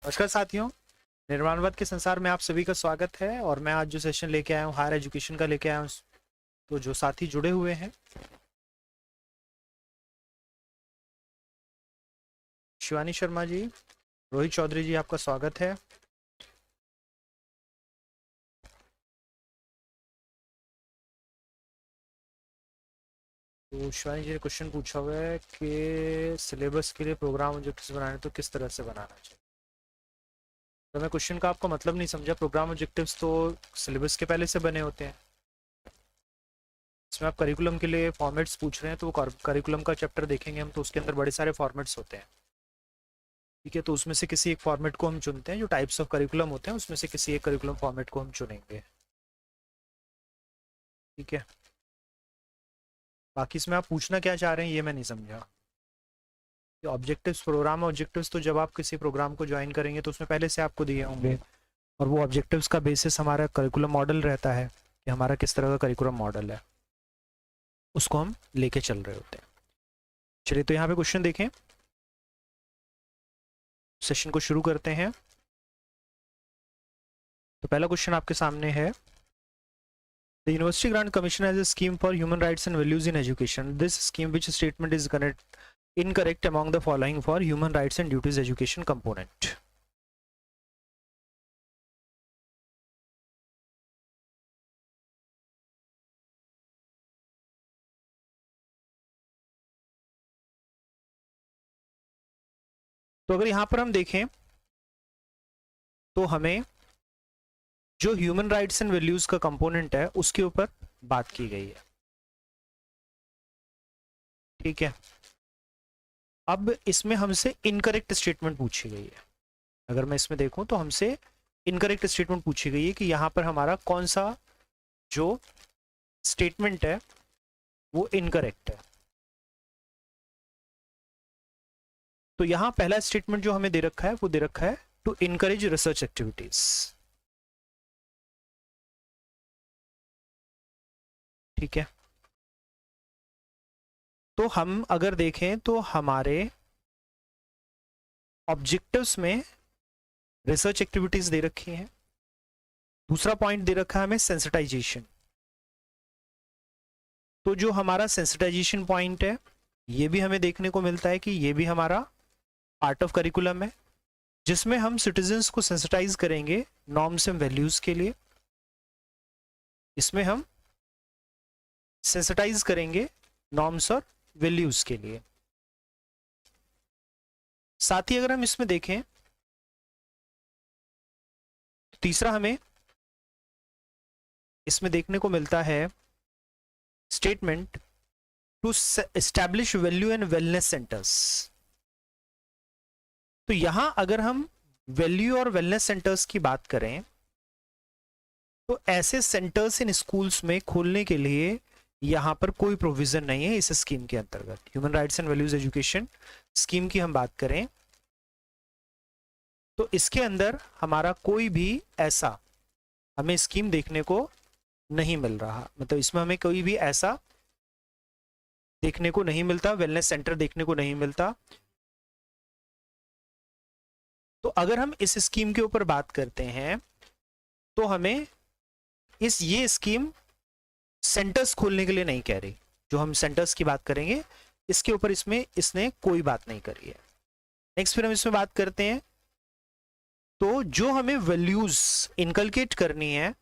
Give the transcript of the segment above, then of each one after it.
नमस्कार साथियों, निर्माणवाद के संसार में आप सभी का स्वागत है। और मैं आज जो सेशन लेके आया हूँ हायर एजुकेशन का लेके आया हूँ। तो जो साथी जुड़े हुए हैं, शिवानी शर्मा जी, रोहित चौधरी जी, आपका स्वागत है। तो शिवानी जी ने क्वेश्चन पूछा हुआ है कि सिलेबस के लिए प्रोग्राम ऑब्जेक्टिव्स बनाने तो किस तरह से बनाना चाहिए। तो मैं क्वेश्चन का आपका मतलब नहीं समझा। प्रोग्राम ऑब्जेक्टिव्स तो सिलेबस के पहले से बने होते हैं। इसमें आप करिकुलम के लिए फॉर्मेट्स पूछ रहे हैं, तो वो करिकुलम का चैप्टर देखेंगे हम, तो उसके अंदर बड़े सारे फॉर्मेट्स होते हैं। ठीक है, तो उसमें से किसी एक फॉर्मेट को हम चुनते हैं। जो टाइप्स ऑफ करिकुलम होते हैं उसमें से किसी एक करिकुलम फॉर्मेट को हम चुनेंगे। ठीक है, बाकी इसमें आप पूछना क्या चाह रहे हैं ये मैं नहीं समझा। ऑब्जेक्टिव्स, प्रोग्राम ऑब्जेक्टिव्स तो जब आप किसी प्रोग्राम को ज्वाइन करेंगे तो उसमें पहले से आपको दिए होंगे, और वो ऑब्जेक्टिव्स का बेसिस हमारा करिकुलम मॉडल रहता है कि हमारा किस तरह का करिकुलम मॉडल है, उसको हम लेके चल रहे होते हैं। चलिए, तो यहाँ पे क्वेश्चन देखें, सेशन को शुरू करते हैं। तो पहला क्वेश्चन आपके सामने है, The University Grant Commission has a scheme for human rights and values in education. This scheme, which statement is incorrect among the following for human rights and duties education component? तो अगर यहां पर हम देखें तो हमें जो ह्यूमन राइट्स एंड वैल्यूज का कंपोनेंट है उसके ऊपर बात की गई है। ठीक है, अब इसमें हमसे इनकरेक्ट स्टेटमेंट पूछी गई है। अगर मैं इसमें देखूं तो हमसे इनकरेक्ट स्टेटमेंट पूछी गई है कि यहां पर हमारा कौन सा जो स्टेटमेंट है वो इनकरेक्ट है। तो यहां पहला स्टेटमेंट जो हमें दे रखा है वो दे रखा है टू इनकरेज रिसर्च एक्टिविटीज। ठीक है, तो हम अगर देखें तो हमारे ऑब्जेक्टिव्स में रिसर्च एक्टिविटीज दे रखी हैं। दूसरा पॉइंट दे रखा है हमें सेंसिटाइजेशन। तो जो हमारा सेंसिटाइजेशन पॉइंट है ये भी हमें देखने को मिलता है कि ये भी हमारा पार्ट ऑफ करिकुलम है, जिसमें हम सिटीजन्स को सेंसिटाइज करेंगे नॉर्म्स एंड वैल्यूज के लिए। इसमें हम सेंसिटाइज करेंगे नॉर्म्स और वैल्यूज के लिए। साथ ही अगर हम इसमें देखें, तीसरा हमें इसमें देखने को मिलता है statement to establish value and wellness centres. तो यहां अगर हम वैल्यू और वेलनेस सेंटर्स की बात करें तो ऐसे सेंटर्स इन स्कूल्स में खोलने के लिए यहां पर कोई प्रोविजन नहीं है इस स्कीम के अंतर्गत। Human rights and values education scheme की हम बात करें तो इसके अंदर हमारा कोई भी ऐसा हमें स्कीम देखने को नहीं मिल रहा। मतलब इसमें हमें कोई भी ऐसा देखने को नहीं मिलता, वेलनेस सेंटर देखने को नहीं मिलता। तो अगर हम इस स्कीम के ऊपर बात करते हैं तो हमें ये स्कीम सेंटर्स खोलने के लिए नहीं कह रही। जो हम सेंटर्स की बात करेंगे इसके ऊपर इसमें इसने कोई बात नहीं करी है। नेक्स्ट फिर हम इसमें बात करते हैं, तो जो हमें वैल्यूज इनकलकेट करनी है,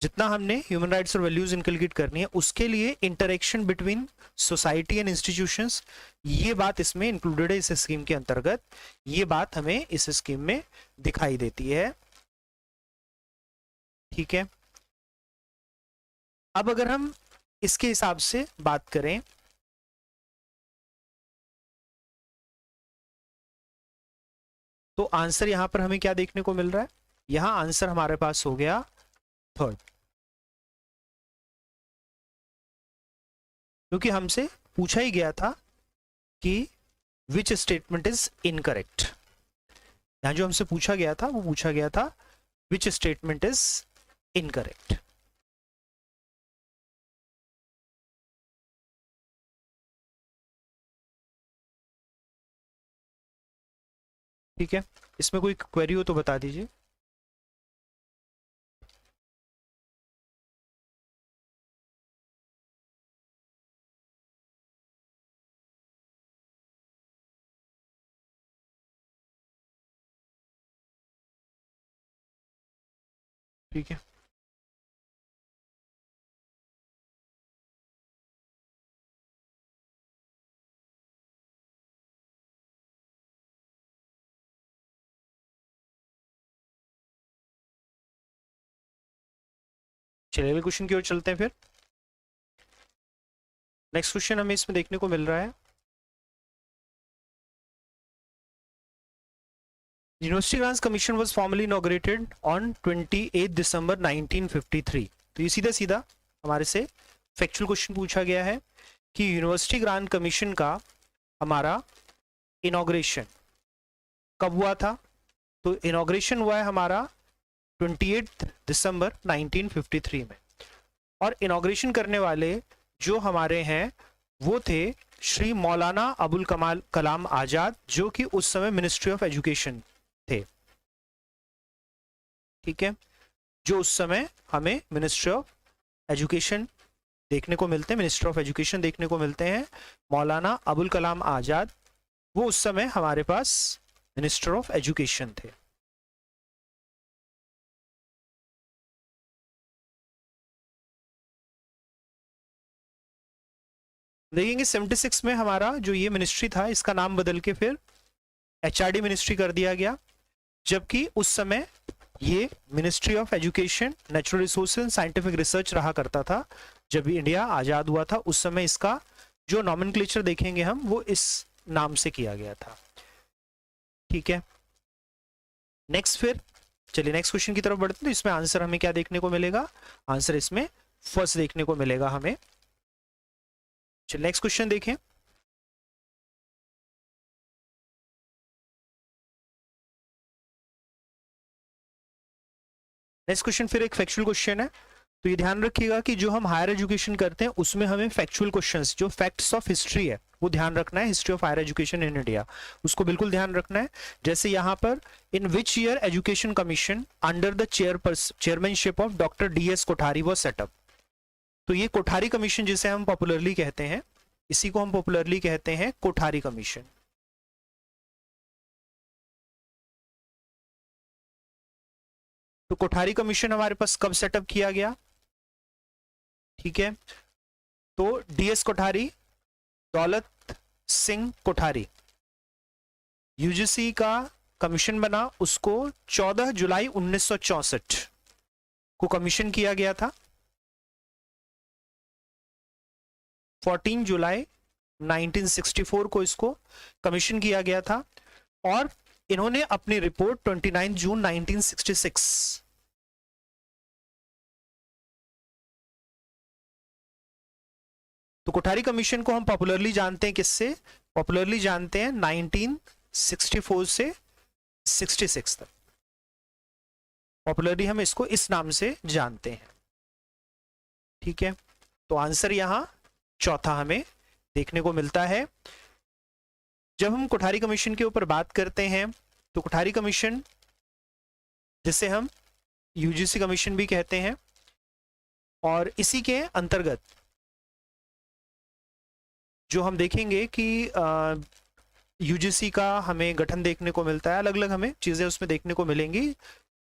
जितना हमने ह्यूमन राइट्स और वैल्यूज इनकलकेट करनी है उसके लिए interaction between society and institutions, ये बात इसमें इंक्लूडेड है इस स्कीम के अंतर्गत। ये बात हमें इस स्कीम में दिखाई देती है। ठीक है, अब अगर हम इसके हिसाब से बात करें तो आंसर यहां पर हमें क्या देखने को मिल रहा है। यहां आंसर हमारे पास हो गया थर्ड, क्योंकि हमसे पूछा ही गया था कि विच स्टेटमेंट इज इनकरेक्ट। यहां जो हमसे पूछा गया था वो पूछा गया था विच स्टेटमेंट इज इनकरेक्ट। ठीक है, इसमें कोई क्वेरी हो तो बता दीजिए। ठीक है, चलिए अगले क्वेश्चन की ओर चलते हैं फिर। नेक्स्ट क्वेश्चन हमें इसमें देखने को मिल रहा है, university grants commission was formally inaugurated on 28 दिसंबर 1953। तो ये सीधा सीधा हमारे से फैक्चुअल क्वेश्चन पूछा गया है कि यूनिवर्सिटी ग्रांट कमीशन का हमारा इनॉग्रेशन कब हुआ था। तो इनॉग्रेशन हुआ है हमारा 28 दिसंबर 1953 में, और इनॉग्रेशन करने वाले जो हमारे हैं वो थे श्री मौलाना अबुल कलाम आजाद, जो कि उस समय मिनिस्ट्री ऑफ एजुकेशन थे। ठीक है, जो उस समय हमें मिनिस्ट्री ऑफ एजुकेशन देखने को मिलते हैं, मिनिस्टर ऑफ एजुकेशन देखने को मिलते हैं मौलाना अबुल कलाम आजाद, वो उस समय हमारे पास मिनिस्टर ऑफ एजुकेशन थे। देखेंगे 76 में हमारा जो ये मिनिस्ट्री था इसका नाम बदल के फिर एचआरडी मिनिस्ट्री कर दिया गया, जबकि उस समय ये ministry of education, natural resources and scientific research रहा करता था। जब भी इंडिया आजाद हुआ था उस समय इसका जो नॉमेनक्लेचर देखेंगे हम वो इस नाम से किया गया था। ठीक है, नेक्स्ट फिर चलिए नेक्स्ट क्वेश्चन की तरफ बढ़ते हैं। तो इसमें आंसर हमें क्या देखने को मिलेगा, आंसर इसमें फर्स्ट देखने को मिलेगा हमें। चलिए नेक्स्ट क्वेश्चन देखें। नेक्स्ट क्वेश्चन फिर एक फैक्चुअल क्वेश्चन है। तो ये ध्यान रखिएगा कि जो हम हायर एजुकेशन करते हैं उसमें हमें फैक्चुअल क्वेश्चंस, जो फैक्ट्स ऑफ हिस्ट्री है वो ध्यान रखना है, history of higher education in India, उसको बिल्कुल ध्यान रखना है। जैसे यहाँ पर in which year education commission under the chairmanship of doctor DS Kothari was setup. तो ये कोठारी कमीशन जिसे हम पॉपुलरली कहते हैं, इसी को हम पॉपुलरली कहते हैं कोठारी कमीशन। तो कोठारी कमीशन हमारे पास कब सेटअप किया गया। ठीक है, तो DS कोठारी, दौलत सिंह कोठारी, यूजीसी का कमीशन बना, उसको 14 जुलाई 1964 को कमीशन किया गया था। 14 जुलाई 1964 को इसको कमीशन किया गया था, और इन्होंने अपनी रिपोर्ट 29 जून 1966 तो कोठारी कमीशन को हम पॉपुलरली जानते हैं किससे, पॉपुलरली जानते हैं 1964 से 66 तक, पॉपुलरली हम इसको इस नाम से जानते हैं। ठीक है, तो आंसर यहां चौथा हमें देखने को मिलता है। जब हम कोठारी कमीशन के ऊपर बात करते हैं तो कोठारी कमीशन, जिसे हम यूजीसी कमीशन भी कहते हैं, और इसी के अंतर्गत जो हम देखेंगे कि यूजीसी का हमें गठन देखने को मिलता है, अलग अलग हमें चीज़ें उसमें देखने को मिलेंगी,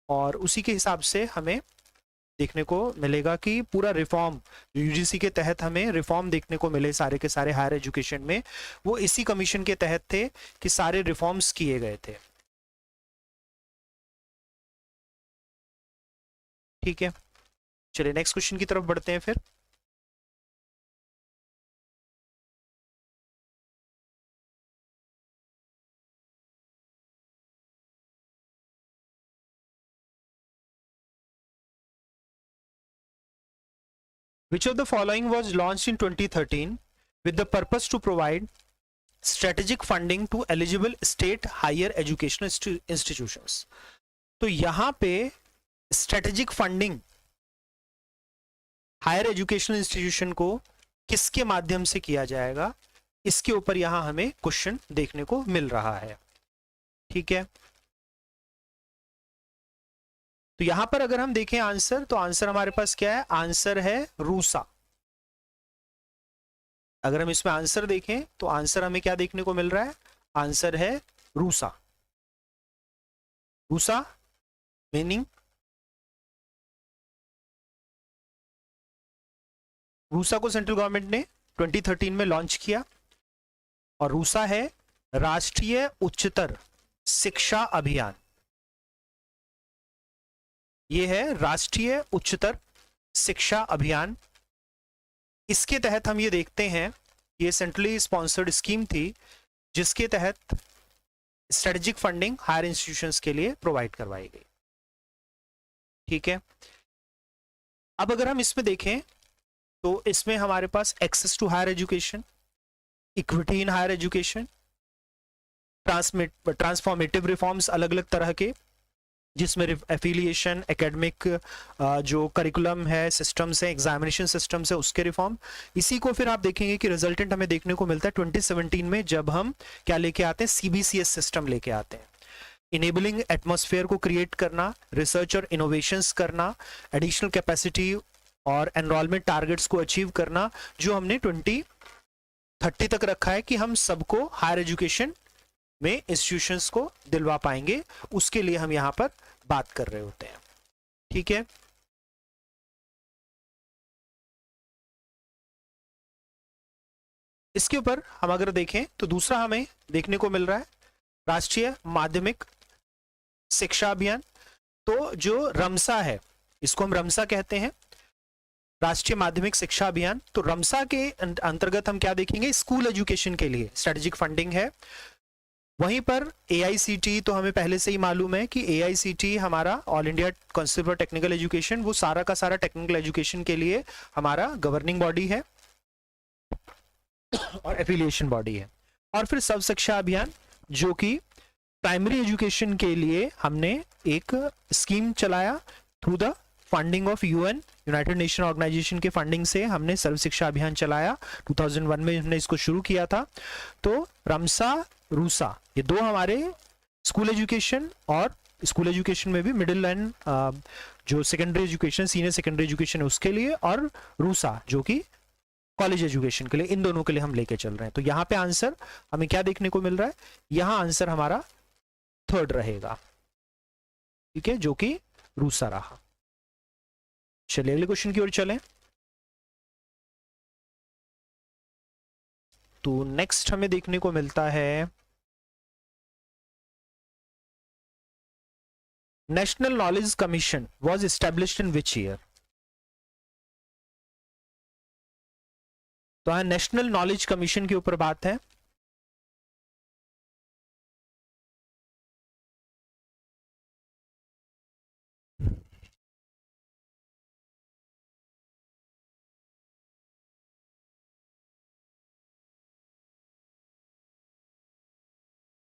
और उसी के हिसाब से हमें देखने को मिलेगा कि पूरा रिफॉर्म यूजीसी के तहत हमें रिफॉर्म देखने को मिले सारे के सारे हायर एजुकेशन में, वो इसी कमीशन के तहत थे कि सारे रिफॉर्म्स किए गए थे। ठीक है, चलिए नेक्स्ट क्वेश्चन की तरफ बढ़ते हैं फिर। Which of the following was launched in 2013 with the purpose to provide strategic funding to eligible state higher educational institutions? तो यहां पे strategic funding higher educational institution को किसके माध्यम से किया जाएगा, इसके ऊपर यहां हमें क्वेश्चन देखने को मिल रहा है। ठीक है, तो यहां पर अगर हम देखें आंसर, तो आंसर हमारे पास क्या है? आंसर है रूसा। अगर हम इसमें आंसर देखें तो आंसर हमें क्या देखने को मिल रहा है? आंसर है रूसा। रूसा मीनिंग, रूसा को सेंट्रल गवर्नमेंट ने 2013 में लॉन्च किया, और रूसा है राष्ट्रीय उच्चतर शिक्षा अभियान। यह है राष्ट्रीय उच्चतर शिक्षा अभियान। इसके तहत हम ये देखते हैं, ये सेंट्रली स्पॉन्सर्ड स्कीम थी जिसके तहत स्ट्रेटेजिक फंडिंग हायर इंस्टीट्यूशंस के लिए प्रोवाइड करवाई गई। ठीक है, अब अगर हम इसमें देखें तो इसमें हमारे पास access to higher education, equity in higher education, transformative reforms अलग अलग तरह के, जिसमें एफिलिएशन, एकेडमिक जो करिकुलम है, सिस्टम्स है, एग्जामिनेशन सिस्टम्स है, उसके रिफॉर्म। इसी को फिर आप देखेंगे कि रिजल्टेंट हमें देखने को मिलता है 2017 में, जब हम क्या लेके आते हैं? सीबीसीएस सिस्टम लेके आते हैं। इनेबलिंग एटमॉस्फेयर को क्रिएट करना, रिसर्च और इनोवेशंस करना, एडिशनल कैपेसिटी और एनरोलमेंट टारगेट्स को अचीव करना, जो हमने 2030 तक रखा है कि हम सबको हायर एजुकेशन में इंस्टीट्यूशंस को दिलवा पाएंगे, उसके लिए हम यहां पर बात कर रहे होते हैं। ठीक है, इसके ऊपर हम अगर देखें तो दूसरा हमें देखने को मिल रहा है राष्ट्रीय माध्यमिक शिक्षा अभियान। तो जो रमसा है, इसको हम रमसा कहते हैं, राष्ट्रीय माध्यमिक शिक्षा अभियान। तो रमसा के अंतर्गत हम क्या देखेंगे? स्कूल एजुकेशन के लिए स्ट्रेटेजिक फंडिंग है। वहीं पर AICTE, तो हमें पहले से ही मालूम है कि AICTE हमारा all India council for technical education, वो सारा का सारा टेक्निकल एजुकेशन के लिए हमारा गवर्निंग बॉडी है और एफिलिएशन बॉडी है। और फिर सब शिक्षा अभियान, जो कि प्राइमरी एजुकेशन के लिए हमने एक स्कीम चलाया through the funding of UN, united nation organisation के फंडिंग से हमने सर्व शिक्षा अभियान चलाया। 2001 में हमने इसको शुरू किया था। तो रमसा, रूसा, ये दो हमारे स्कूल एजुकेशन, और स्कूल एजुकेशन में भी मिडिल एंड जो secondary education, senior secondary education है उसके लिए, और रूसा जो कि कॉलेज एजुकेशन के लिए, इन दोनों के लिए हम लेके चल रहे हैं। तो यहाँ पे आंसर हमें क्या देखने को मिल रहा है? यहाँ आंसर हमारा थर्ड रहेगा। ठीक है, जो कि रूसा रहा। चलिए अगले क्वेश्चन की ओर चलें। तो नेक्स्ट हमें देखने को मिलता है national knowledge commission was established in which year? तो नेशनल नॉलेज कमीशन के ऊपर बात है।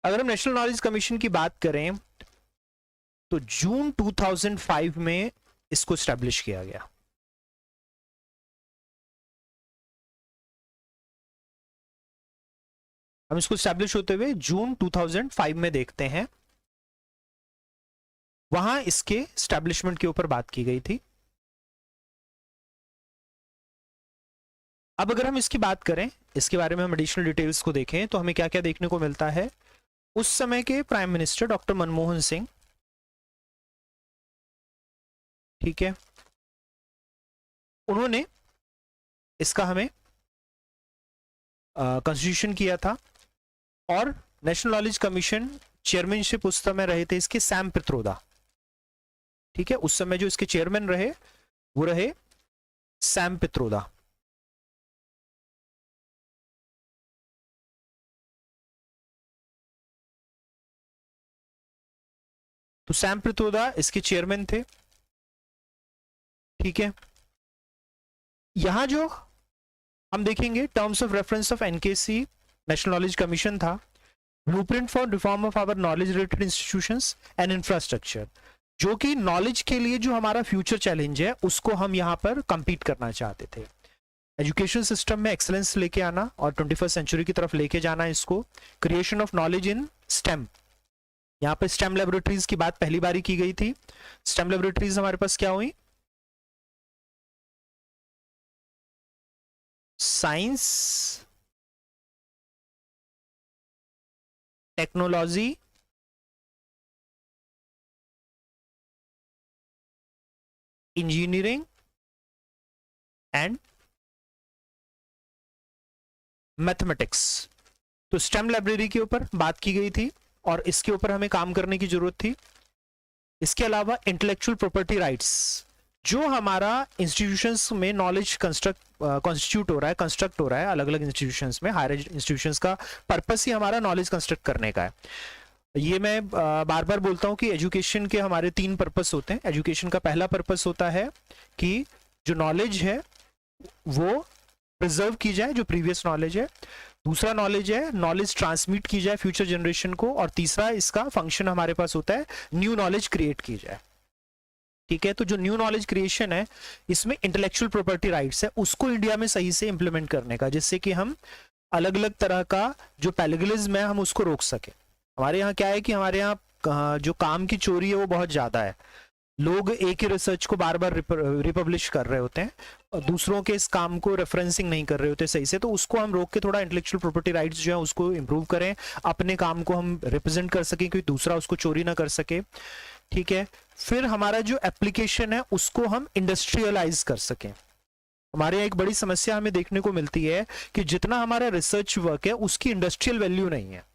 अगर हम नेशनल नॉलेज कमीशन की बात करें तो जून 2005 में इसको स्टैब्लिश किया गया। हम इसको स्टैब्लिश होते हुए जून 2005 में देखते हैं, वहां इसके स्टैब्लिशमेंट के ऊपर बात की गई थी। अब अगर हम इसकी बात करें, इसके बारे में हम एडिशनल डिटेल्स को देखें, तो हमें क्या क्या देखने को मिलता है? उस समय के prime minister doctor Manmohan Singh, ठीक है, उन्होंने इसका हमें कॉन्स्टिट्यूशन किया था, और नेशनल नॉलेज कमीशन चेयरमैनशिप उस समय रहे थे इसके सैम पित्रोदा। ठीक है, उस समय जो इसके चेयरमैन रहे वो रहे सैम पित्रोदा। तो सैम पित्रोदा इसके चेयरमैन थे। ठीक है, यहां जो हम देखेंगे terms of reference of NKC national knowledge commission था, blueprint for reform of our knowledge related institutions and infrastructure, जो कि नॉलेज के लिए जो हमारा फ्यूचर चैलेंज है उसको हम यहां पर कंपीट करना चाहते थे। एजुकेशन सिस्टम में एक्सेलेंस लेके आना और 21st सेंचुरी की तरफ लेके जाना इसको, creation of knowledge in stem, यहाँ पे स्टेम लेबोरेटरीज की बात पहली बारी की गई थी। स्टेम लेबोरेटरीज हमारे पास क्या हुई? Science, technology, engineering and mathematics. तो स्टेम लाइब्रेरी के ऊपर बात की गई थी और इसके ऊपर हमें काम करने की जरूरत थी। इसके अलावा इंटेलेक्चुअल प्रॉपर्टी राइट्स, जो हमारा इंस्टीट्यूशंस में नॉलेज कॉन्स्टिट्यूट हो रहा है, कंस्ट्रक्ट हो रहा है अलग अलग इंस्टीट्यूशंस में, हायर इंस्टीट्यूशंस का पर्पस ही हमारा नॉलेज कंस्ट्रक्ट करने का है। ये मैं बार बार बोलता हूँ कि एजुकेशन के हमारे 3 पर्पस होते हैं। एजुकेशन का पहला पर्पस होता है कि जो नॉलेज है वो प्रिजर्व की जाए, जो प्रीवियस नॉलेज है। दूसरा नॉलेज है, नॉलेज ट्रांसमिट की जाए फ्यूचर जनरेशन को। और तीसरा इसका फंक्शन हमारे पास होता है, न्यू नॉलेज क्रिएट की जाए। ठीक है, तो जो न्यू नॉलेज क्रिएशन है इसमें इंटेलेक्चुअल प्रॉपर्टी राइट्स है, उसको इंडिया में सही से इंप्लीमेंट करने का, जिससे कि हम अलग अलग तरह का जो पैरेललिज्म है हम उसको रोक सके। हमारे यहाँ क्या है कि हमारे यहाँ जो काम की चोरी है वो बहुत ज्यादा है। लोग एक ही रिसर्च को बार बार रिपब्लिश कर रहे होते हैं और दूसरों के इस काम को रेफरेंसिंग नहीं कर रहे होते सही से। तो उसको हम रोक के थोड़ा इंटेलेक्चुअल प्रॉपर्टी राइट्स जो है उसको इंप्रूव करें, अपने काम को हम रिप्रेजेंट कर सकें, कोई दूसरा उसको चोरी ना कर सके। ठीक है, फिर हमारा जो एप्लीकेशन है उसको हम इंडस्ट्रियलाइज कर सकें। हमारे यहाँ एक बड़ी समस्या हमें देखने को मिलती है कि जितना हमारा रिसर्च वर्क है उसकी इंडस्ट्रियल वैल्यू नहीं है।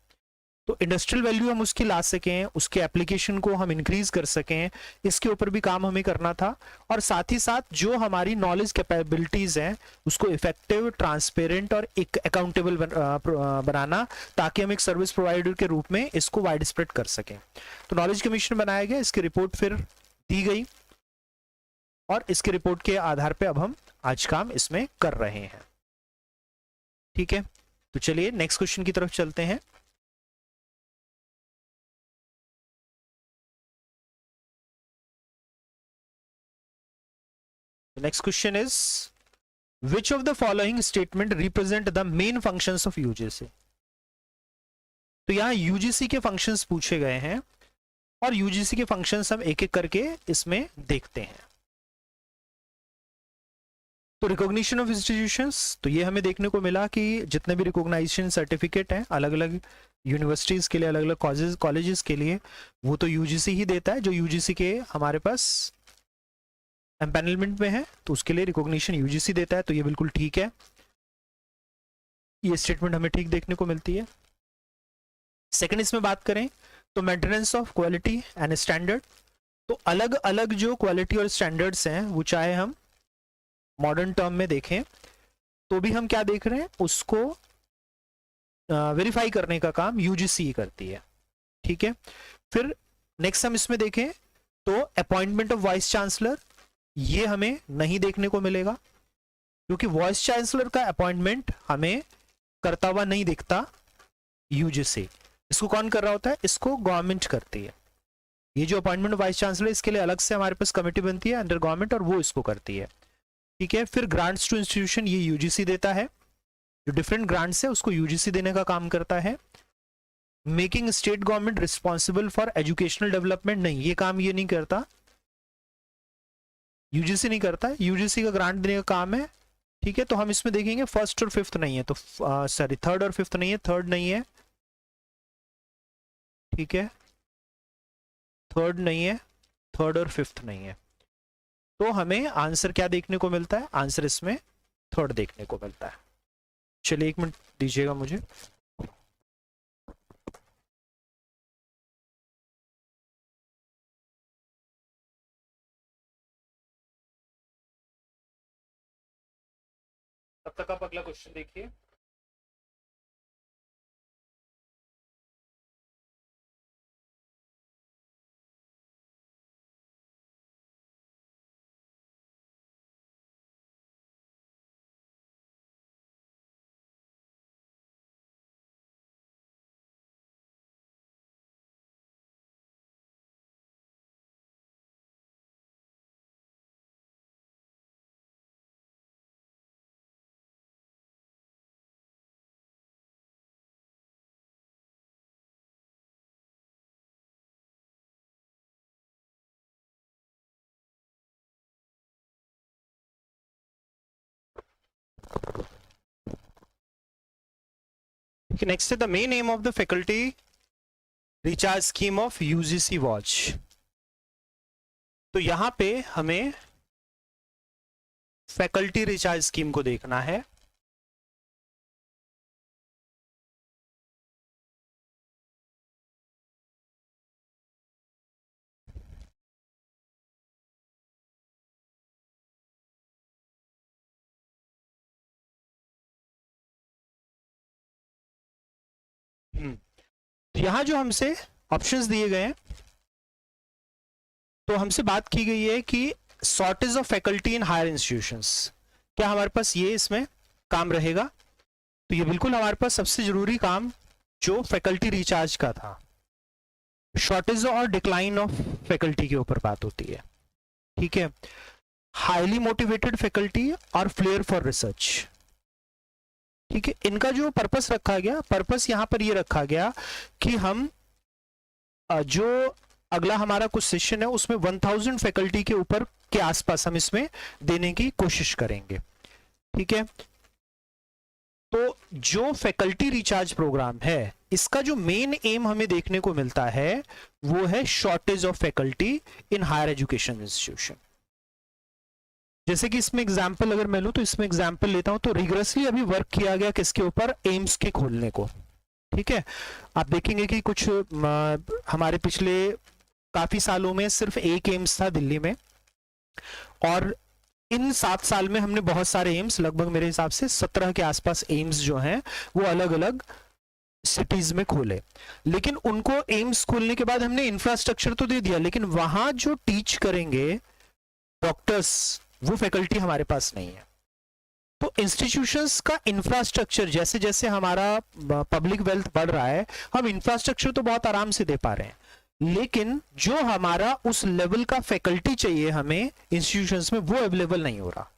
तो इंडस्ट्रियल वैल्यू हम उसकी ला सकें, उसके एप्लीकेशन को हम इंक्रीज कर सकें, इसके ऊपर भी काम हमें करना था। और साथ ही साथ जो हमारी नॉलेज कैपेबिलिटीज हैं उसको इफेक्टिव, ट्रांसपेरेंट और एक अकाउंटेबल बनाना, ताकि हम एक सर्विस प्रोवाइडर के रूप में इसको वाइड स्प्रेड कर सकें। तो नॉलेज कमीशन बनाया गया, इसकी रिपोर्ट फिर दी गई और इसके रिपोर्ट के आधार पे अब हम आज काम इसमें कर रहे हैं। ठीक है, तो चलिए नेक्स्ट क्वेश्चन की तरफ चलते हैं। Next question is, which of the following statement represent the main functions of UGC? तो यहां UGC के फंक्शंस पूछे गए हैं और UGC के फंक्शंस हम एक एक करके इसमें देखते हैं। तो रिकॉग्निशन ऑफ इंस्टीट्यूशंस, तो ये हमें देखने को मिला कि जितने भी रिकॉग्नाइजेशन सर्टिफिकेट हैं अलग अलग यूनिवर्सिटीज के लिए, अलग अलग कॉलेजेस के लिए, वो तो UGC ही देता है। जो UGC के हमारे पास एम्पैनलमेंट में है तो उसके लिए रिकॉग्निशन UGC देता है, तो ये बिल्कुल ठीक है। ये स्टेटमेंट हमें ठीक देखने को मिलती है। सेकंड इसमें बात करें तो maintenance of quality and standard, तो अलग अलग जो क्वालिटी और स्टैंडर्ड्स हैं वो चाहे हम मॉडर्न टर्म में देखें तो भी हम क्या देख रहे हैं, उसको वेरीफाई करने का काम UGC करती है। ठीक है, फिर नेक्स्ट हम इसमें देखें तो अपॉइंटमेंट ऑफ वाइस चांसलर, ये हमें नहीं देखने को मिलेगा, क्योंकि वाइस चांसलर का अपॉइंटमेंट हमें करता हुआ नहीं दिखता UGC। इसको कौन कर रहा होता है? इसको गवर्नमेंट करती है। ये जो अपॉइंटमेंट वाइस चांसलर, इसके लिए अलग से हमारे पास कमेटी बनती है अंडर गवर्नमेंट और वो इसको करती है। ठीक है, फिर ग्रांट्स टू इंस्टीट्यूशन, ये UGC देता है। जो डिफरेंट ग्रांट्स है उसको UGC देने का काम करता है। Making state government responsible for educational development, नहीं, ये काम ये नहीं करता, UGC नहीं करता है। UGC का ग्रांट देने का काम है। ठीक है, तो हम इसमें देखेंगे फर्स्ट और फिफ्थ नहीं है, तो सॉरी थर्ड और फिफ्थ नहीं है, थर्ड नहीं है। ठीक है, थर्ड नहीं है, थर्ड और फिफ्थ नहीं है, तो हमें आंसर क्या देखने को मिलता है? आंसर इसमें थर्ड देखने को मिलता है। चलिए 1 मिनट दीजिएगा मुझे। तब तक आप अगला क्वेश्चन देखिए। नेक्स्ट है the main M of the faculty recharge scheme of UGC watch. तो यहां पे हमें फैकल्टी रिचार्ज स्कीम को देखना है। तो यहां जो हमसे ऑप्शंस दिए गए हैं, तो हमसे बात की गई है कि shortage of faculty in higher institutions, क्या हमारे पास ये इसमें काम रहेगा? तो ये बिल्कुल हमारे पास सबसे जरूरी काम जो फैकल्टी रिचार्ज का था, शॉर्टेज और डिक्लाइन ऑफ फैकल्टी के ऊपर बात होती है। ठीक है, हाईली मोटिवेटेड फैकल्टी और फ्लेयर फॉर रिसर्च। ठीक है, इनका जो पर्पस रखा गया, पर्पस यहां पर ये रखा गया कि हम जो अगला हमारा कुछ सेशन है उसमें 1000 फैकल्टी के ऊपर के आसपास हम इसमें देने की कोशिश करेंगे। ठीक है, तो जो फैकल्टी रिचार्ज प्रोग्राम है इसका जो मेन एम हमें देखने को मिलता है वो है shortage of faculty in higher education institution. जैसे कि इसमें एग्जांपल अगर मैं लूं, तो इसमें एग्जांपल लेता हूं, तो रिगरसली अभी वर्क किया गया किसके ऊपर? एम्स के खोलने को। ठीक है, आप देखेंगे कि कुछ हमारे पिछले काफी सालों में सिर्फ एक एम्स था दिल्ली में, और इन 7 साल में हमने बहुत सारे एम्स, लगभग मेरे हिसाब से 17 के आसपास एम्स जो हैं वो अलग अलग सिटीज में खोले। लेकिन उनको एम्स खोलने के बाद हमने इंफ्रास्ट्रक्चर तो दे दिया, लेकिन वहां जो टीच करेंगे डॉक्टर्स, वो फैकल्टी हमारे पास नहीं है। तो इंस्टीट्यूशंस का इंफ्रास्ट्रक्चर, जैसे जैसे हमारा पब्लिक वेल्थ बढ़ रहा है, हम इंफ्रास्ट्रक्चर तो बहुत आराम से दे पा रहे हैं, लेकिन जो हमारा उस लेवल का फैकल्टी चाहिए हमें इंस्टीट्यूशंस में, वो अवेलेबल नहीं हो रहा।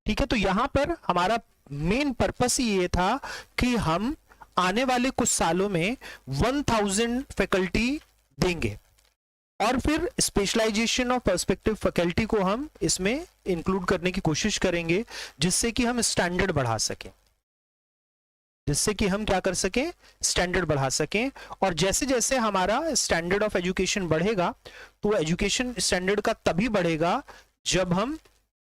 ठीक है, तो यहां पर हमारा मेन पर्पस ही ये था कि हम आने वाले कुछ सालों में 1000 फैकल्टी देंगे, और फिर स्पेशलाइजेशन ऑफ पर्सपेक्टिव फैकल्टी को हम इसमें इंक्लूड करने की कोशिश करेंगे, जिससे कि हम स्टैंडर्ड बढ़ा सकें, जिससे कि हम क्या कर सकें? स्टैंडर्ड बढ़ा सकें। और जैसे जैसे हमारा स्टैंडर्ड ऑफ एजुकेशन बढ़ेगा, तो एजुकेशन स्टैंडर्ड का तभी बढ़ेगा जब हम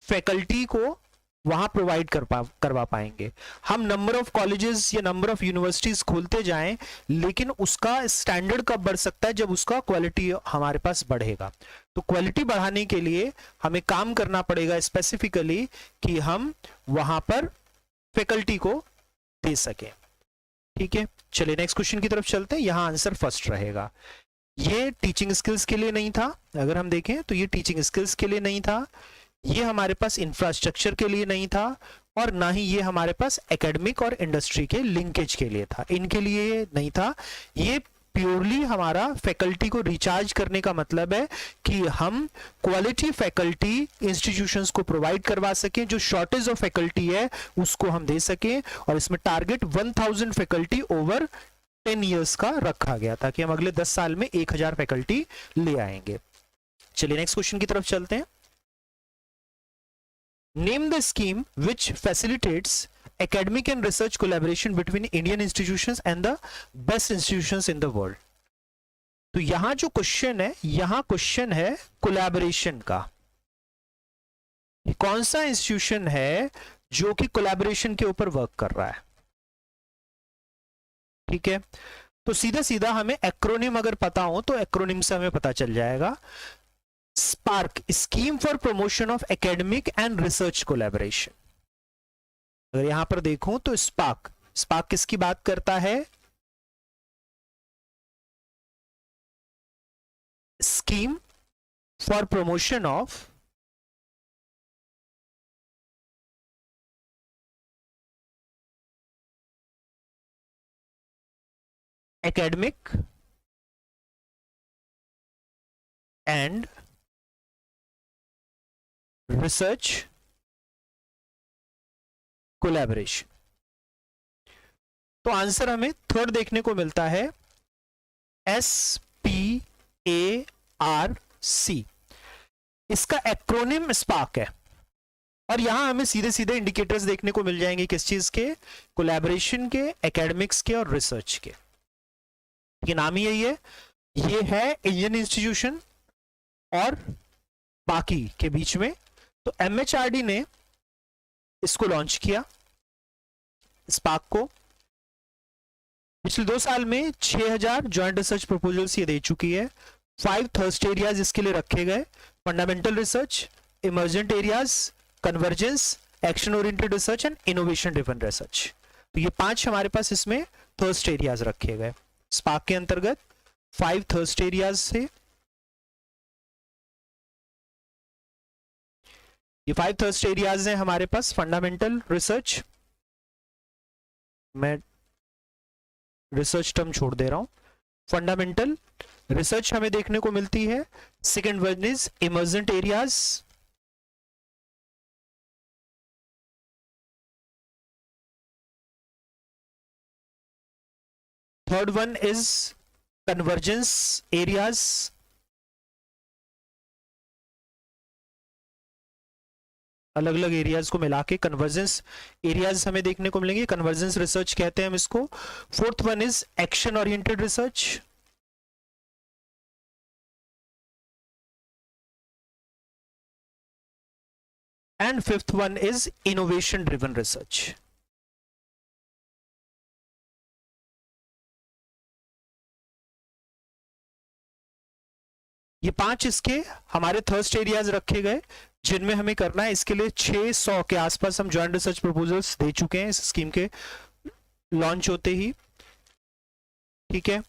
फैकल्टी को वहां प्रोवाइड करवा पाएंगे। हम नंबर ऑफ कॉलेजेस या नंबर ऑफ यूनिवर्सिटीज खोलते जाएं, लेकिन उसका स्टैंडर्ड कब बढ़ सकता है? जब उसका क्वालिटी हमारे पास बढ़ेगा। तो क्वालिटी बढ़ाने के लिए हमें काम करना पड़ेगा स्पेसिफिकली कि हम वहां पर फैकल्टी को दे सके। ठीक है, चलिए नेक्स्ट क्वेश्चन की तरफ चलते हैं। यहां आंसर फर्स्ट रहेगा। ये टीचिंग स्किल्स के लिए नहीं था, अगर हम देखें तो ये टीचिंग स्किल्स के लिए नहीं था, ये हमारे पास इंफ्रास्ट्रक्चर के लिए नहीं था, और ना ही ये हमारे पास एकेडमिक और इंडस्ट्री के लिंकेज के लिए था, इनके लिए नहीं था। ये प्योरली हमारा फैकल्टी को रिचार्ज करने का मतलब है कि हम क्वालिटी फैकल्टी इंस्टीट्यूशंस को प्रोवाइड करवा सकें, जो शॉर्टेज ऑफ फैकल्टी है उसको हम दे सकें, और इसमें टारगेट 1000 फैकल्टी ओवर 10 ईयर्स का रखा गया था कि हम अगले 10 साल में 1000 फैकल्टी ले आएंगे। चलिए नेक्स्ट क्वेश्चन की तरफ चलते हैं। Name the scheme which facilitates academic and research collaboration between Indian institutions and the best institutions in the world. तो यहां जो क्वेश्चन है, यहां क्वेश्चन है कोलैबोरेशन का। कौन सा इंस्टीट्यूशन है जो कि कोलैबोरेशन के ऊपर वर्क कर रहा है? ठीक है, तो सीधा सीधा हमें एक्रोनिम अगर पता हो तो एक्रोनिम से हमें पता चल जाएगा। Spark, scheme for promotion of academic and research collaboration. अगर यहां पर देखूं तो स्पार्क, स्पार्क किसकी बात करता है? Scheme for promotion of academic and research collaboration. तो आंसर हमें थर्ड देखने को मिलता है, SPARC। इसका एक्रोनिम स्पार्क है। और यहां हमें सीधे सीधे इंडिकेटर्स देखने को मिल जाएंगे, किस चीज के, कोलैबोरेशन के, एकेडमिक्स के और रिसर्च के। ये नाम ही यही है, ये है इंडियन इंस्टीट्यूशन और बाकी के बीच में। तो एमएचआरडी ने इसको लॉन्च किया, स्पार्क को। पिछले 2 साल में 6000 ज्वाइंट रिसर्च प्रपोजल्स ये दे चुकी है। 5 थर्स्ट एरियाज इसके लिए रखे गए, fundamental research, emergent areas, convergence, action oriented research and innovation driven research. तो ये 5 हमारे पास इसमें थर्स्ट एरियाज रखे गए। स्पार्क के अंतर्गत 5 थर्स्ट एरियाज से, ये 5 थर्स्ट एरियाज हैं हमारे पास। फंडामेंटल रिसर्च, मैं रिसर्च टर्म छोड़ दे रहा हूं, फंडामेंटल रिसर्च हमें देखने को मिलती है। Second one is emergent areas, third one is convergence areas, अलग अलग एरियाज को मिला के कन्वर्जेंस एरियाज हमें देखने को मिलेंगे, कन्वर्जेंस रिसर्च कहते हैं हम इसको। Fourth one is action oriented research, and fifth one is innovation driven research. ये 5 इसके हमारे थर्स्ट एरियाज रखे गए, जिनमें हमें करना है। इसके लिए 600 के आसपास हम ज्वाइंट रिसर्च प्रपोजल्स दे चुके हैं इस स्कीम के लॉन्च होते ही, ठीक है।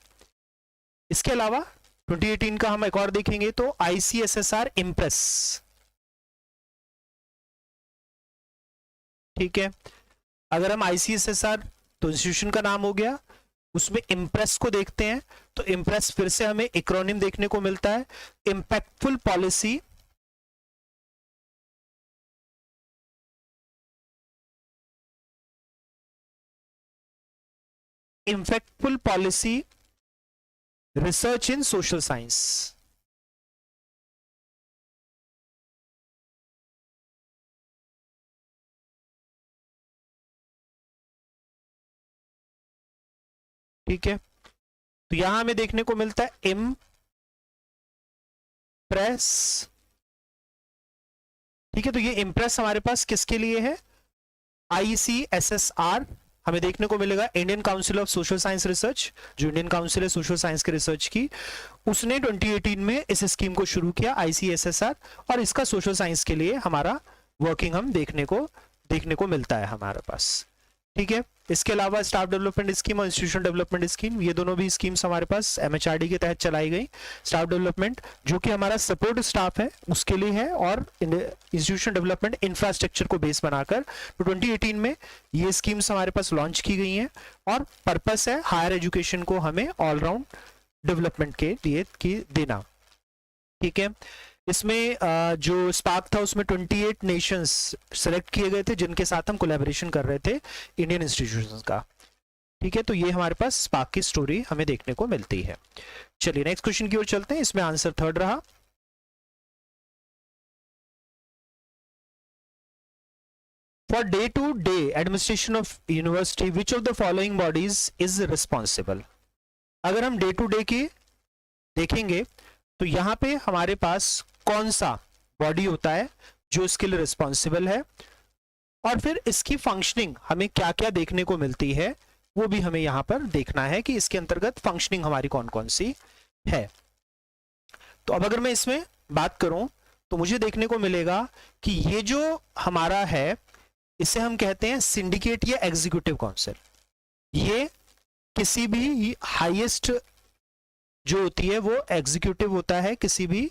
इसके अलावा 2018 का हम एक और देखेंगे तो आईसीएसएसआर इम्प्रेस, ठीक है। अगर हम आईसीएसएसआर तो इंस्टीट्यूशन का नाम हो गया, उसमें इम्प्रेस को देखते हैं तो इम्प्रेस फिर से हमें एक्रोनिम देखने को मिलता है, इंपैक्टफुल पॉलिसी रिसर्च इन सोशल साइंस। ठीक है, तो यहां हमें देखने को मिलता है इम्प्रेस, ठीक है। तो ये इम्प्रेस हमारे पास किसके लिए है, आईसीएसएसआर हमें देखने को मिलेगा, Indian council of social science research, जो इंडियन काउंसिल है सोशल साइंस के रिसर्च की, उसने 2018 में इस स्कीम को शुरू किया आईसीएसएसआर, और इसका सोशल साइंस के लिए हमारा वर्किंग हम देखने को मिलता है हमारे पास, ठीक है। इसके अलावा स्टाफ डेवलपमेंट स्कीम और इंस्टीट्यूशन डेवलपमेंट स्कीम, ये दोनों भी स्कीम्स हमारे पास एमएचआरडी के तहत चलाई गई। स्टाफ डेवलपमेंट जो कि हमारा सपोर्ट स्टाफ है उसके लिए है, और इंस्टीट्यूशन डेवलपमेंट इंफ्रास्ट्रक्चर को बेस बनाकर। तो 2018 में ये स्कीम्स हमारे पास लॉन्च की गई हैं, और पर्पस है हायर एजुकेशन को हमें ऑलराउंड डेवलपमेंट के लिए देना, ठीक है। इसमें जो स्पार्क था उसमें 28 नेशंस सेलेक्ट किए गए थे, जिनके साथ हम कोलैबोरेशन कर रहे थे इंडियन इंस्टीट्यूशंस का, ठीक है। तो ये हमारे पास स्पार्क की स्टोरी हमें देखने को मिलती है। चलिए नेक्स्ट क्वेश्चन की ओर चलते हैं। इसमें आंसर थर्ड रहा, for day to day administration of university which of the following bodies is responsible. अगर हम डे टू डे की देखेंगे तो यहां पे हमारे पास कौन सा बॉडी होता है जो इसके लिए रिस्पॉन्सिबल है, और फिर इसकी फंक्शनिंग हमें क्या क्या देखने को मिलती है, वो भी हमें यहां पर देखना है कि इसके अंतर्गत फंक्शनिंग हमारी कौन कौन सी है। तो अब अगर मैं इसमें बात करूं तो मुझे देखने को मिलेगा कि ये जो हमारा है इसे हम कहते हैं सिंडिकेट या एग्जीक्यूटिव काउंसिल। ये किसी भी हाईएस्ट जो होती है वो एग्जीक्यूटिव होता है किसी भी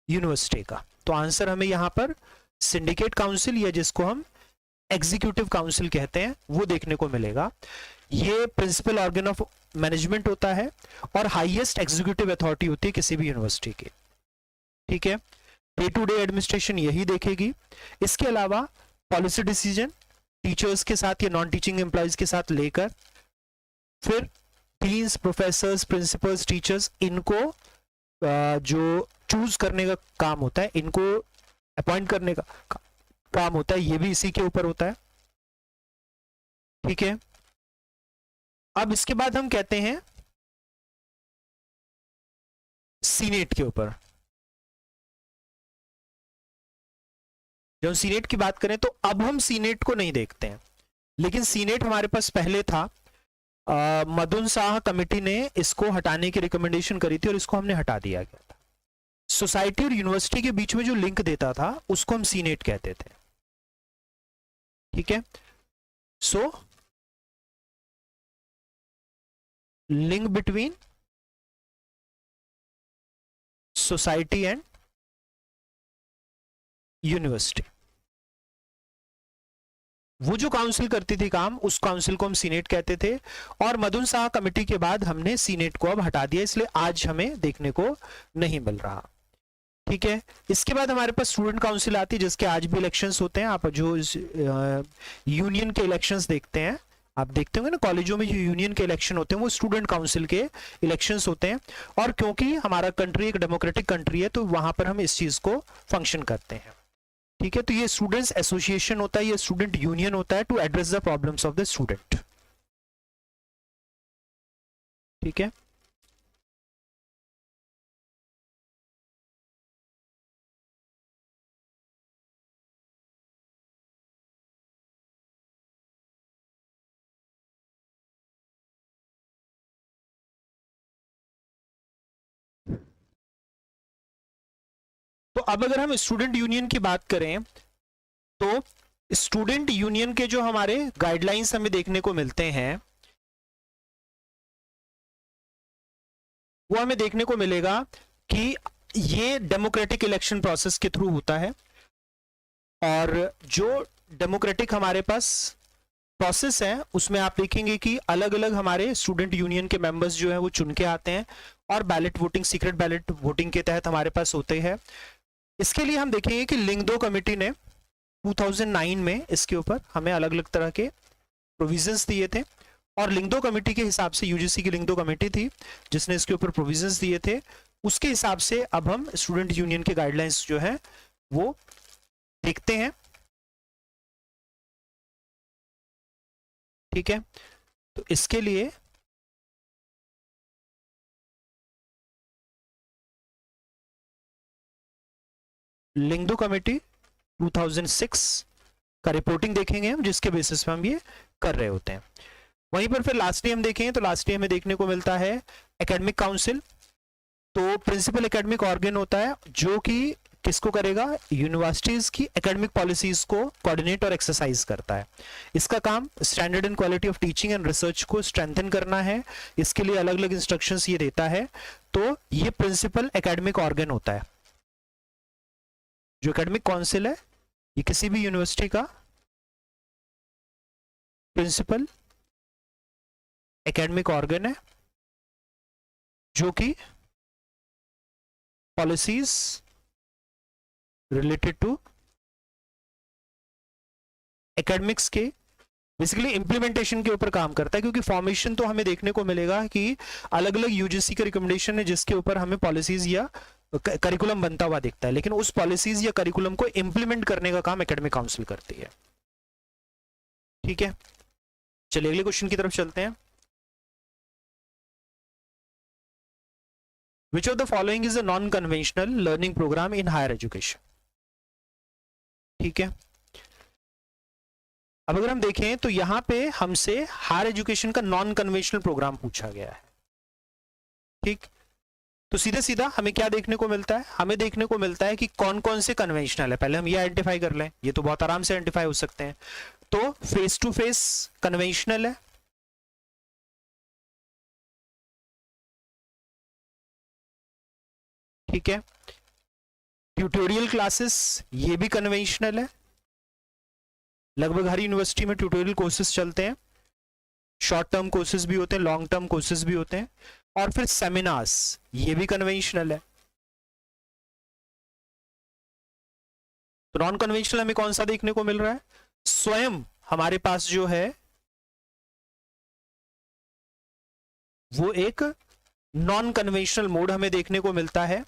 यूनिवर्सिटी का। तो आंसर हमें यहां पर सिंडिकेट काउंसिल, या जिसको हम एग्जीक्यूटिव काउंसिल कहते हैं, वो देखने को मिलेगा। ये प्रिंसिपल ऑर्गन ऑफ मैनेजमेंट होता है और हाईएस्ट एग्जीक्यूटिव अथॉरिटी होती है किसी भी यूनिवर्सिटी की, ठीक है। डे टू डे एडमिनिस्ट्रेशन यही देखेगी। इसके अलावा पॉलिसी डिसीजन टीचर्स के साथ या नॉन टीचिंग एम्प्लॉयज के साथ लेकर, फिर डीन्स, प्रोफेसर्स, प्रिंसिपल्स, टीचर्स, इनको जो चूज करने का काम होता है, इनको अपॉइंट करने का काम होता है, ये भी इसी के ऊपर होता है। ठीक है, अब इसके बाद हम कहते हैं सीनेट के ऊपर। जब सीनेट की बात करें तो अब हम सीनेट को नहीं देखते हैं, लेकिन सीनेट हमारे पास पहले था। मधुन शाह कमेटी ने इसको हटाने की रिकमेंडेशन करी थी और इसको हमने हटा दिया गया था। सोसाइटी और यूनिवर्सिटी के बीच में जो लिंक देता था उसको हम सीनेट कहते थे। ठीक है, so link between society and university, वो जो काउंसिल करती थी काम, उस काउंसिल को हम सीनेट कहते थे। और मधुन शाह कमेटी के बाद हमने सीनेट को अब हटा दिया, इसलिए आज हमें देखने को नहीं मिल रहा। ठीक है, इसके बाद हमारे पास स्टूडेंट काउंसिल आती है, जिसके आज भी इलेक्शंस होते हैं। आप जो यूनियन के इलेक्शंस देखते हैं, आप देखते होंगे ना कॉलेजों में जो यूनियन के इलेक्शन होते हैं वो स्टूडेंट काउंसिल के इलेक्शंस होते हैं। और क्योंकि हमारा कंट्री एक डेमोक्रेटिक कंट्री है, तो वहां पर हम इस चीज को फंक्शन करते हैं। ठीक है, तो ये स्टूडेंट्स एसोसिएशन होता है, ये स्टूडेंट यूनियन होता है to address the problems of the student. ठीक है, तो अब अगर हम स्टूडेंट यूनियन की बात करें तो स्टूडेंट यूनियन के जो हमारे गाइडलाइंस हमें देखने को मिलते हैं, वो हमें देखने को मिलेगा कि ये डेमोक्रेटिक इलेक्शन प्रोसेस के थ्रू होता है। और जो डेमोक्रेटिक हमारे पास प्रोसेस है उसमें आप देखेंगे कि अलग अलग हमारे स्टूडेंट यूनियन के मेंबर्स जो है वो चुन के आते हैं और ballot voting, secret ballot voting के तहत हमारे पास होते हैं। इसके लिए हम देखेंगे कि लिंगदो कमेटी ने 2009 में इसके ऊपर हमें अलग अलग तरह के प्रोविजंस दिए थे। और लिंगदो कमेटी के हिसाब से, यूजीसी की लिंगदो कमेटी थी जिसने इसके ऊपर प्रोविजंस दिए थे, उसके हिसाब से अब हम स्टूडेंट यूनियन के गाइडलाइंस जो है वो देखते हैं। ठीक है, तो इसके लिए लिंगदो कमेटी 2006 का रिपोर्टिंग देखेंगे हम, जिसके बेसिस पे हम ये कर रहे होते हैं। वहीं पर फिर लास्टली हम देखेंगे तो लास्टली हमें देखने को मिलता है एकेडमिक काउंसिल। तो प्रिंसिपल एकेडमिक ऑर्गन होता है जो कि किसको करेगा, यूनिवर्सिटीज की एकेडमिक पॉलिसीज को कोऑर्डिनेट और एक्सरसाइज करता है। इसका काम standard and quality of teaching and research को स्ट्रेंथन करना है, इसके लिए अलग अलग इंस्ट्रक्शंस ये देता है। तो ये प्रिंसिपल एकेडमिक ऑर्गन होता है। जो एकेडमिक काउंसिल है ये किसी भी यूनिवर्सिटी का प्रिंसिपल एकेडमिक ऑर्गन है जो कि पॉलिसीज रिलेटेड टू एकेडमिक्स के बेसिकली इंप्लीमेंटेशन के ऊपर काम करता है। क्योंकि फॉर्मेशन तो हमें देखने को मिलेगा कि अलग अलग यूजीसी के रिकमेंडेशन है जिसके ऊपर हमें पॉलिसीज या करिकुलम बनता हुआ दिखता है, लेकिन उस पॉलिसीज या करिकुलम को इंप्लीमेंट करने का काम एकेडमिक काउंसिल करती है। ठीक है, चलिए अगले क्वेश्चन की तरफ चलते हैं। Which of the following is a non-conventional learning program in higher education? ठीक है, अब अगर हम देखें तो यहां पे हमसे हायर एजुकेशन का नॉन कन्वेंशनल प्रोग्राम पूछा गया है। ठीक, तो सीधे सीधा हमें क्या देखने को मिलता है, हमें देखने को मिलता है कि कौन कौन से कन्वेंशनल है। पहले हम ये आइडेंटिफाई कर लें, ये तो बहुत आराम से आइडेंटिफाई हो सकते हैं। तो फेस टू फेस कन्वेंशनल है, ठीक है। ट्यूटोरियल क्लासेस ये भी कन्वेंशनल है, लगभग हर यूनिवर्सिटी में ट्यूटोरियल कोर्सेज चलते हैं। शॉर्ट टर्म कोर्सेज भी होते हैं, लॉन्ग टर्म कोर्सेज भी होते हैं। और फिर सेमिनार्स ये भी कन्वेंशनल है। तो नॉन कन्वेंशनल हमें कौन सा देखने को मिल रहा है, स्वयं हमारे पास जो है वो एक नॉन कन्वेंशनल मोड हमें देखने को मिलता है।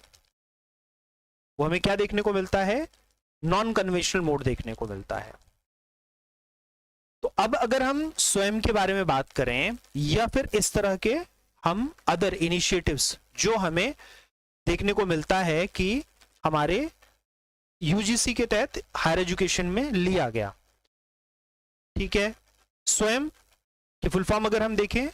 वो हमें क्या देखने को मिलता है, नॉन कन्वेंशनल मोड देखने को मिलता है। तो अब अगर हम स्वयं के बारे में बात करें या फिर इस तरह के हम अदर इनिशिएटिव्स जो हमें देखने को मिलता है कि हमारे यूजीसी के तहत हायर एजुकेशन में लिया गया, ठीक है। स्वयं की फुल फॉर्म अगर हम देखें,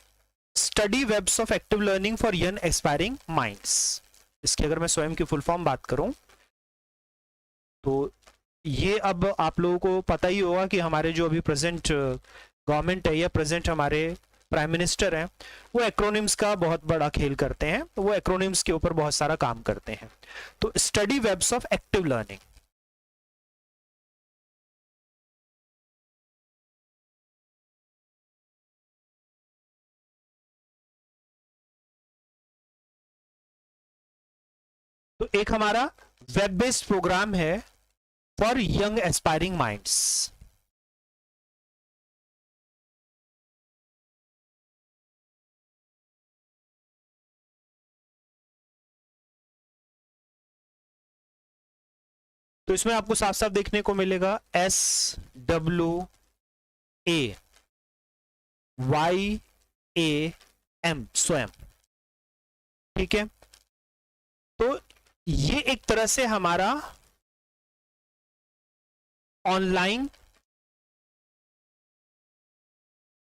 study webs of active learning for young aspiring minds. इसकी अगर मैं स्वयं की फुल फॉर्म बात करूं तो ये अब आप लोगों को पता ही होगा कि हमारे जो अभी प्रेजेंट गवर्नमेंट है या प्रेजेंट हमारे प्राइम मिनिस्टर हैं, वो एक्रोनिम्स का बहुत बड़ा खेल करते हैं, वो एक्रोनिम्स के ऊपर बहुत सारा काम करते हैं। तो study webs of active learning, तो एक हमारा वेब बेस्ड प्रोग्राम है फॉर यंग एस्पायरिंग माइंड्स। तो इसमें आपको साफ साफ देखने को मिलेगा SWAYAM, स्वयं, ठीक है। तो ये एक तरह से हमारा ऑनलाइन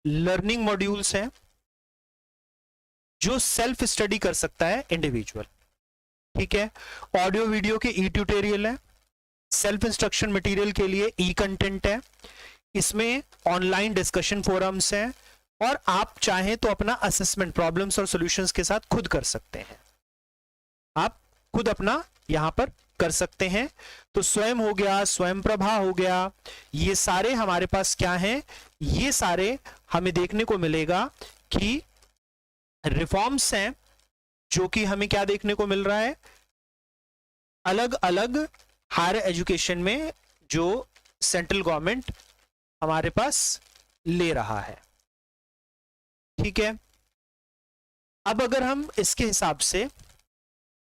लर्निंग मॉड्यूल्स हैं जो सेल्फ स्टडी कर सकता है इंडिविजुअल, ठीक है। ऑडियो वीडियो के ई ट्यूटोरियल है, सेल्फ इंस्ट्रक्शन मटेरियल के लिए ई कंटेंट है, इसमें ऑनलाइन डिस्कशन फोरम्स हैं और आप चाहें तो अपना असेसमेंट प्रॉब्लम्स और सॉल्यूशंस के साथ खुद कर सकते हैं, आप खुद अपना यहां पर कर सकते हैं। तो स्वयं हो गया, स्वयं प्रभा हो गया, ये सारे हमारे पास क्या हैं, ये सारे हमें देखने को मिलेगा कि रिफॉर्म्स हैं जो कि हमें क्या देखने को मिल रहा है, अलग अलग हायर एजुकेशन में जो सेंट्रल गवर्नमेंट हमारे पास ले रहा है, ठीक है। अब अगर हम इसके हिसाब से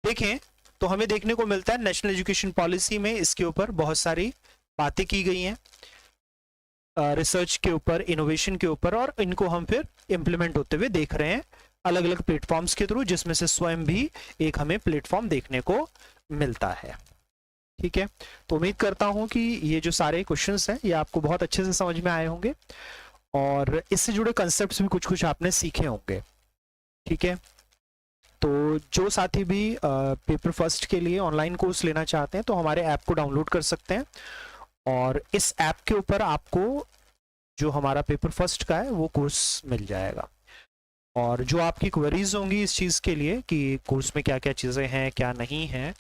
देखें तो हमें देखने को मिलता है नेशनल एजुकेशन पॉलिसी में इसके ऊपर बहुत सारी बातें की गई हैं, रिसर्च के ऊपर, इनोवेशन के ऊपर, और इनको हम फिर इंप्लीमेंट होते हुए देख रहे हैं अलग अलग प्लेटफॉर्म्स के थ्रू, जिसमें से स्वयं भी एक हमें प्लेटफॉर्म देखने को मिलता है, ठीक है। तो उम्मीद करता हूं कि ये जो सारे क्वेश्चंस हैं ये आपको बहुत अच्छे से समझ में आए होंगे और इससे जुड़े कंसेप्ट्स भी कुछ कुछ आपने सीखे होंगे, ठीक है। तो जो साथी भी पेपर फर्स्ट के लिए ऑनलाइन कोर्स लेना चाहते हैं तो हमारे ऐप को डाउनलोड कर सकते हैं और इस ऐप के ऊपर आपको जो हमारा पेपर फर्स्ट का है वो कोर्स मिल जाएगा। और जो आपकी क्वेरीज होंगी इस चीज़ के लिए कि कोर्स में क्या क्या चीज़ें हैं, क्या नहीं है,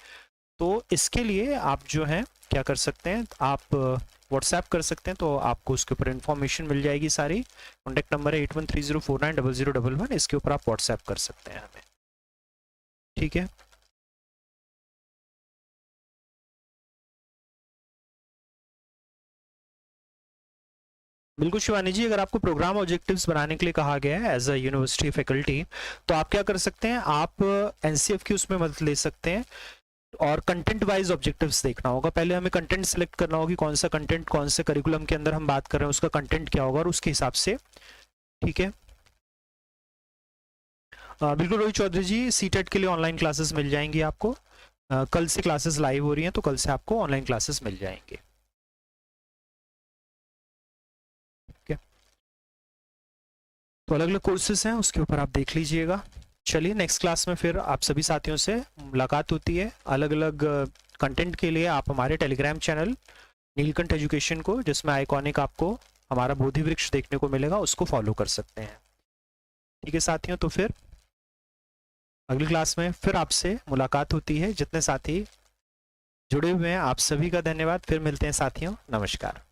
तो इसके लिए आप जो है क्या कर सकते हैं, आप व्हाट्सएप कर सकते हैं, तो आपको उसके ऊपर इन्फॉर्मेशन मिल जाएगी सारी। कॉन्टैक्ट नंबर है 8130490011, इसके ऊपर आप व्हाट्सएप कर सकते हैं हमें, ठीक है। बिल्कुल शिवानी जी, अगर आपको प्रोग्राम ऑब्जेक्टिव्स बनाने के लिए कहा गया है एज अ यूनिवर्सिटी फैकल्टी, तो आप क्या कर सकते हैं, आप एनसीएफ की उसमें मदद ले सकते हैं और कंटेंट वाइज ऑब्जेक्टिव्स देखना होगा। पहले हमें कंटेंट सिलेक्ट करना होगा कि कौन सा कंटेंट, कौन से करिकुलम के अंदर हम बात कर रहे हैं उसका कंटेंट क्या होगा और उसके हिसाब से, ठीक है। बिल्कुल रोहित चौधरी जी, सीटेट के लिए ऑनलाइन क्लासेस मिल जाएंगी आपको। कल से क्लासेस लाइव हो रही हैं तो कल से आपको ऑनलाइन क्लासेस मिल जाएंगे, ठीक है। तो अलग अलग कोर्सेज हैं उसके ऊपर आप देख लीजिएगा। चलिए नेक्स्ट क्लास में फिर आप सभी साथियों से मुलाकात होती है। अलग अलग कंटेंट के लिए आप हमारे टेलीग्राम चैनल नीलकंठ एजुकेशन को, जिसमें आइकॉनिक आपको हमारा बोधि वृक्ष देखने को मिलेगा, उसको फॉलो कर सकते हैं, ठीक है साथियों। तो फिर अगली क्लास में फिर आपसे मुलाकात होती है। जितने साथी जुड़े हुए हैं आप सभी का धन्यवाद। फिर मिलते हैं साथियों, नमस्कार।